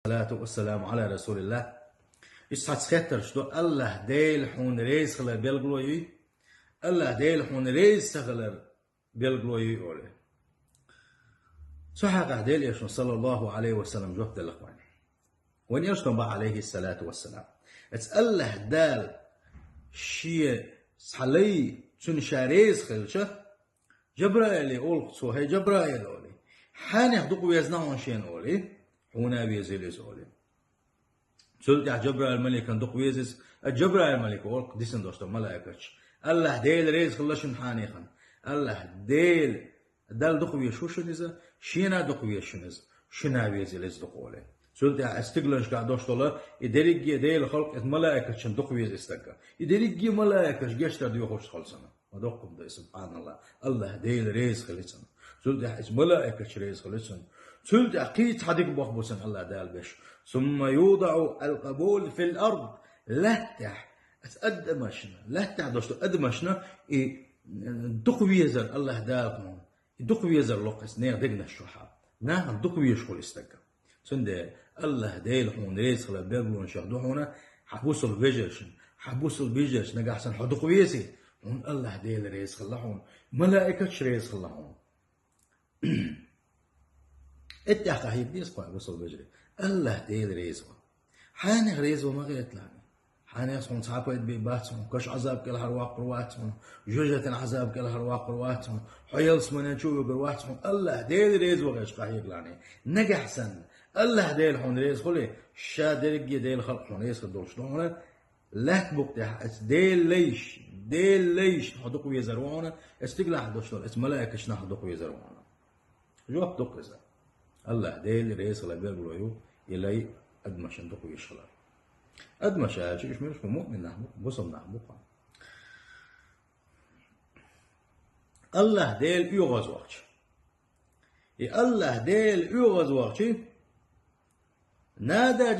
الصلاة والسلام على رسول الله. يسعد خاطر شدو الله ديل حون ريز خلر بيلغلوي الله ديل حون ريز خلر بيلغلوي أولي صحيح ديل يشون صلى الله عليه وسلم جهد الأخوان وين يشون بقى عليه الصلاة والسلام اتس الله دال شيء صحلي شن شاريز خلشه جبرائيل يقول صوهي جبرائيل أولي حان يحدقوا ويزنعون شين أولي هنا بيزيلز أولي سلطة جبرائيل الملك ندق ويزز جبرائيل الملك أول قديسن دوستو ملائكتش الله ديل ريز خلشن حانيخن الله ديل دال دق ويشوشنز شينا دق ويشنز شنا بيزيلز دق أولي سلطة استقلنش قاعد دوستو يدريجي ديل خلق الملائكتش دق ويز استقا يدريجي ملائكتش جشتر ديو خوش خلصنا ودقكم ده سبحان الله الله ديل ريز خلصن سلطة ملائكتش ريز خلصن سلطة أكيد حديك بوخبوسن الله دال بش ثم يوضع القبول في الأرض لهتح أدمشنا لهتح دوستو أدمشنا دقويزر الله دالكم دقويزر لوقس نير دقنا الشحاب نعم دقويش خل استقى سند الله ديل حون ريز خلا بيقولون شهدو هنا حبوس الفيجرشن حبوس الفيجرش نجا حسن حدقويسي هون الله ديل ريز خلاهم ملائكة ريز خلاهم اتحقا هي بيس قوي وصل بجري الله ديل ريزو حاني ريزو ما غيرت لاني حاني صون صعبت بباتهم كش عذاب كل هرواق رواتهم جوجة عذاب كل هرواق رواتهم حيلس من نشوف رواتهم الله ديل ريزو غيش قاهيق لاني نجح سن الله ديل حون ريز خلي شادرق ديل خلق حون ريز خدول شلون لا تبقى ديل ليش حدقوا يزرونا استقلع دوشتول اسم ملائكة شنا حدقوا يزرونا جواب دق إذا الله ديل رئيس الله بيقولوا يلاي أدمش ندقوا يشغل أدمش شيء مش مؤمن نحبه بصم نحبه الله ديل يغز وقت الله ديل يغز وقت نادى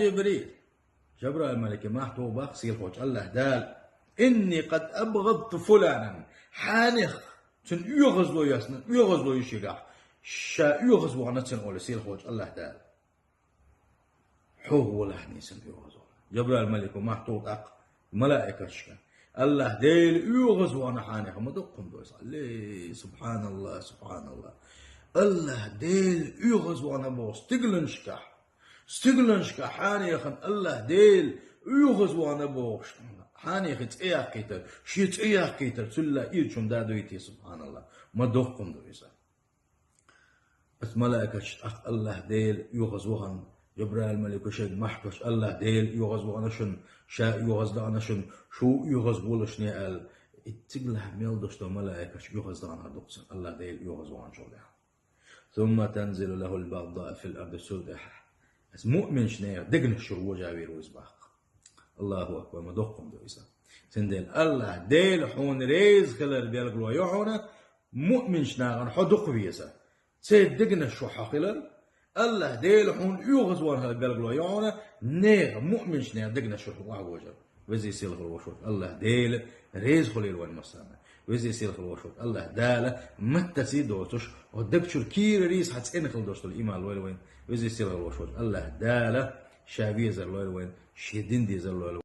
جبرائيل الملك محتو بخسيل خوش الله دال إني قد أبغضت فلانا حانخ تن يغز له يسن يغز له يشيقع شا يغز وعنتن أولي سيل خوش الله دال حوه ولا حنيسن يغز جبرائيل الملك محتو أق ملائكة شكا الله ديل يغز وانا حانخ ما دقم دويس عليه سبحان الله سبحان الله الله ديل يغز وانا بوس استقلنشكا حانيخن الله ديل يغز وانا بوش حانيخ تأياق كيتر شي تأياق كيتر تلا إيرشم دادو يتي سبحان الله ما دوقكم دويسا بس ملائكة شتأخ الله ديل يغز وهن جبرائيل الملك شد محكش الله ديل يغز وانا شن شا يغز دانا شن شو يغز بولشني قال اتقلها ميل دوشتو ملائكة يغز دانا دوكسن الله ديل يغز وانا شولها ثم تنزل له البغضاء في الأرض سودح بس مؤمن شنير دقن الشروع جاوير ويزباق الله أكبر ما دقكم دويسا سندل الله ديل حون ريز خلال بيلقلوا يحونا مؤمن شناغن حدق بيسا سيد دقن الشوحة خلال الله ديل حون يغزوان خلال بيلقلوا يحونا نير مؤمن شنير دقن الشوحة وجر وزي سيلغ الوشوط الله ديل ريز خلال والمسامة وزي سيلغ الوشوط الله دالة متى سيدوتش ودقشر كير ريس حتسئنخل دوشتو الإيمان وين وزي سيلغ الوشوط الله دالة شابيز الوين شيدين ديز الوين